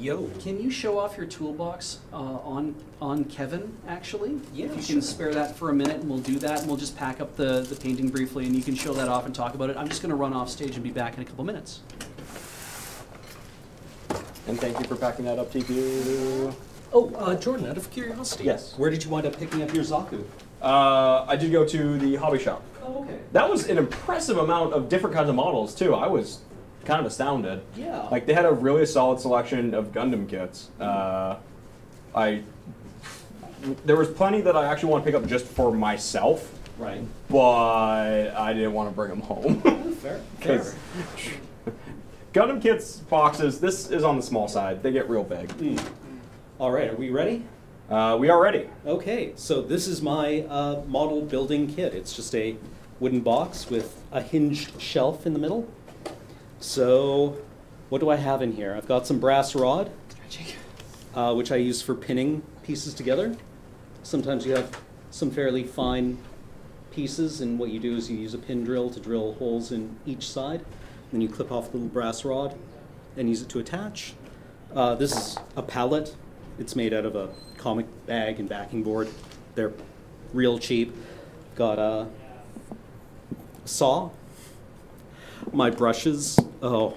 Yo. Can you show off your toolbox on Kevin, actually? Yeah, if you sure. can spare that for a minute, and we'll do that, and we'll just pack up the painting briefly, and you can show that off and talk about it. I'm just going to run off stage and be back in a couple minutes. And thank you for packing that up, TQ. Oh, Jordan, out of curiosity. Yes. Where did you wind up picking up your Zaku? I did go to the hobby shop. Oh, okay. That was an impressive amount of different kinds of models, too. I was kind of astounded. Yeah. Like, they had a really solid selection of Gundam kits. There was plenty that I actually want to pick up just for myself, Right. but I didn't want to bring them home. Oh, fair. Fair. 'Cause Gundam kits boxes, this is on the small side. They get real big. All right, are we ready? We are ready. Okay, so this is my model building kit. It's just a wooden box with a hinged shelf in the middle. So what do I have in here? I've got some brass rod, which I use for pinning pieces together. Sometimes you have some fairly fine pieces, and what you do is you use a pin drill to drill holes in each side. Then you clip off the little brass rod and use it to attach. This is a pallet. It's made out of a comic bag and backing board. They're real cheap. Got a saw. My brushes. Oh,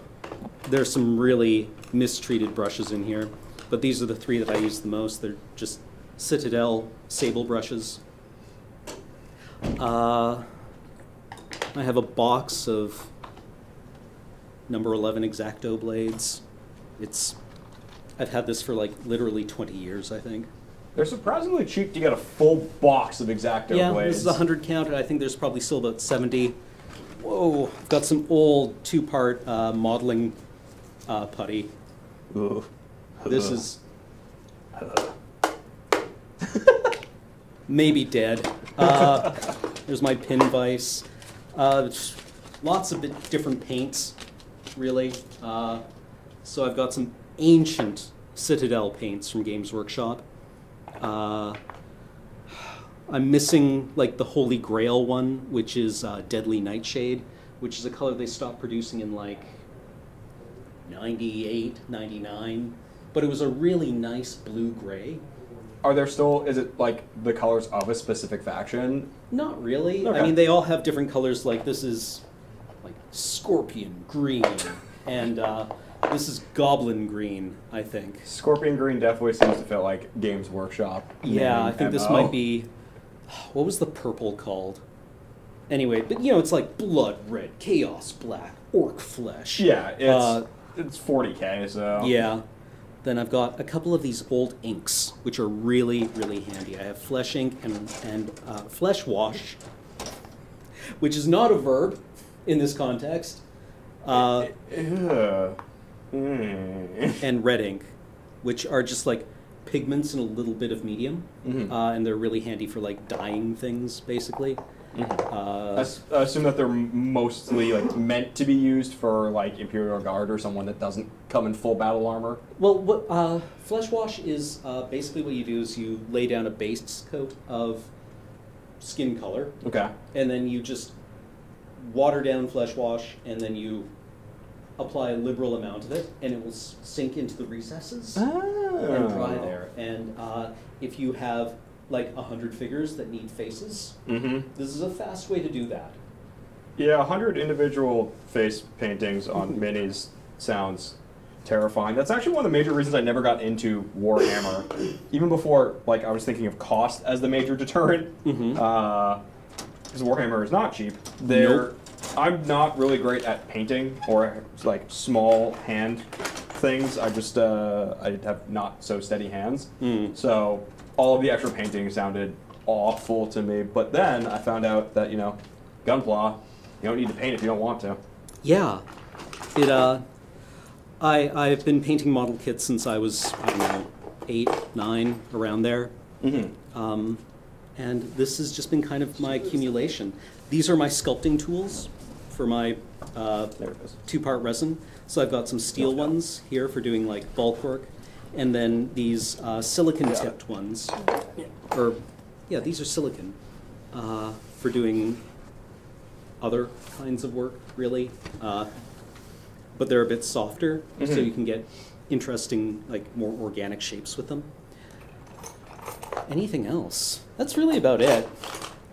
there's some really mistreated brushes in here, but these are the three that I use the most. They're just Citadel sable brushes. I have a box of number 11 X-Acto blades. I've had this for like literally 20 years, I think. They're surprisingly cheap to get a full box of X-Acto blades. Yeah, this is a 100 count, and I think there's probably still about 70. Whoa, I've got some old two-part modeling putty. Ooh. This is maybe dead. There's my pin vise. Lots of different paints, really. So I've got some ancient Citadel paints from Games Workshop. I'm missing like the Holy Grail one, which is Deadly Nightshade, which is a color they stopped producing in like 98, 99. But it was a really nice blue-gray. Are there still, is it like the colors of a specific faction? Not really. Okay. I mean, they all have different colors. Like this is like scorpion green, and this is goblin green, I think. Scorpion Green definitely seems to fit like Games Workshop. Yeah, I think MO. this might be, what was the purple called? Anyway, but you know, it's like blood red, chaos black, orc flesh. Yeah, it's 40K, so. Yeah. Then I've got a couple of these old inks, which are really, really handy. I have flesh ink and flesh wash, which is not a verb in this context, and red ink, which are just like pigments and a little bit of medium, and they're really handy for like dyeing things, basically. I assume that they're mostly like meant to be used for like Imperial Guard or someone that doesn't come in full battle armor. Well, what flesh wash is basically what you do is you lay down a base coat of skin color. Okay. And then you just water down flesh wash, and then you apply a liberal amount of it, and it will sink into the recesses and dry there. And if you have like 100 figures that need faces, this is a fast way to do that. Yeah, 100 individual face paintings on minis sounds terrifying. That's actually one of the major reasons I never got into Warhammer. Even before, like, I was thinking of cost as the major deterrent. Because Warhammer is not cheap. I'm not really great at painting or like small hand things. I just I have not so steady hands. So all of the extra painting sounded awful to me. But then I found out that, you know, Gunpla, you don't need to paint if you don't want to. Yeah. I've been painting model kits since I was, I don't know, 8, 9, around there. And this has just been kind of my accumulation. These are my sculpting tools for my two-part resin. So I've got some steel ones here for doing like bulk work, and then these silicon-tipped ones. Yeah, these are silicon for doing other kinds of work, really. But they're a bit softer, so you can get interesting, like more organic shapes with them. Anything else? That's really about it.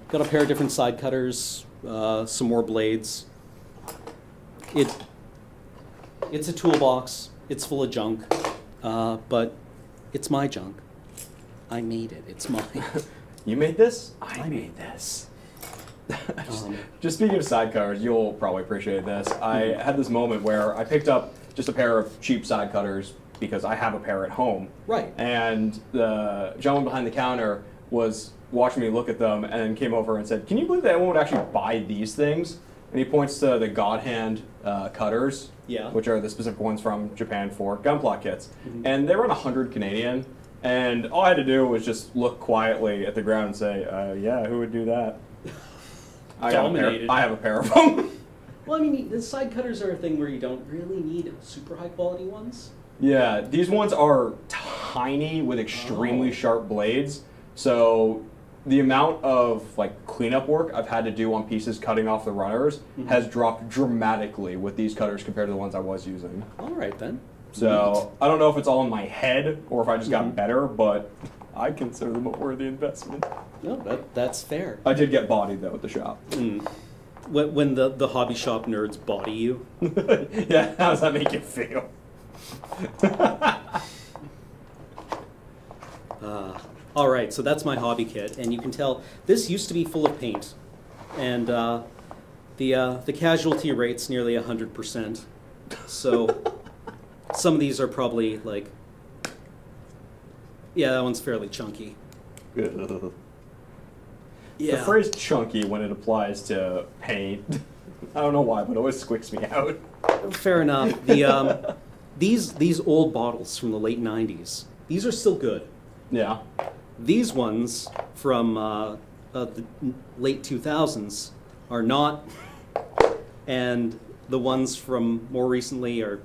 Got a pair of different side cutters, some more blades. It's a toolbox. It's full of junk, but it's my junk. I made it. It's mine. You made this? I made this. Just speaking of side cutters, you'll probably appreciate this. I had this moment where I picked up just a pair of cheap side cutters because I have a pair at home. Right. And the gentleman behind the counter was watching me look at them and then came over and said, "Can you believe that anyone would actually buy these things?" And he points to the God Hand cutters, Yeah. which are the specific ones from Japan for gunpla kits. And they were on 100 Canadian. And all I had to do was just look quietly at the ground and say, yeah, who would do that? I have a pair of them. Well, I mean, the side cutters are a thing where you don't really need super high quality ones. Yeah, these ones are tiny with extremely sharp blades. So the amount of like cleanup work I've had to do on pieces cutting off the runners has dropped dramatically with these cutters compared to the ones I was using. All right, then. So I don't know if it's all in my head or if I just got better, but I consider them a worthy investment. No, that's fair. I did get bodied though at the shop. When the hobby shop nerds body you. Yeah, how does that make you feel? All right, so that's my hobby kit, and you can tell this used to be full of paint, and the casualty rate's nearly 100%. So some of these are probably like, yeah, that one's fairly chunky. The Yeah. phrase chunky when it applies to paint, I don't know why, but it always squicks me out. Fair enough. The these old bottles from the late 90s, these are still good. Yeah. These ones from the late 2000s are not, and the ones from more recently are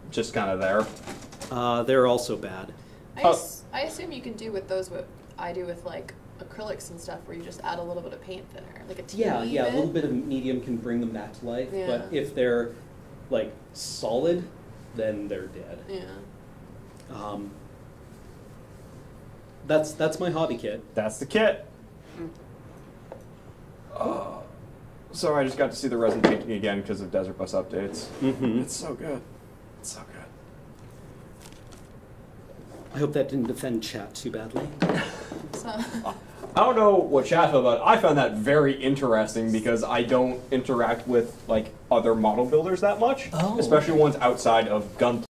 Just kind of there. they're also bad. I assume you can do with those what I do with like acrylics and stuff, where you just add a little bit of paint thinner, like a teeny Yeah, a bit. little bit of medium can bring them back to life, Yeah. but if they're like solid, then they're dead. Yeah. That's my hobby kit. That's the kit. So I just got to see the resin painting again because of Desert Bus updates. It's so good. It's so good. I hope that didn't offend chat too badly. So I don't know what chat felt about. I found that very interesting because I don't interact with like other model builders that much, Oh. especially ones outside of gun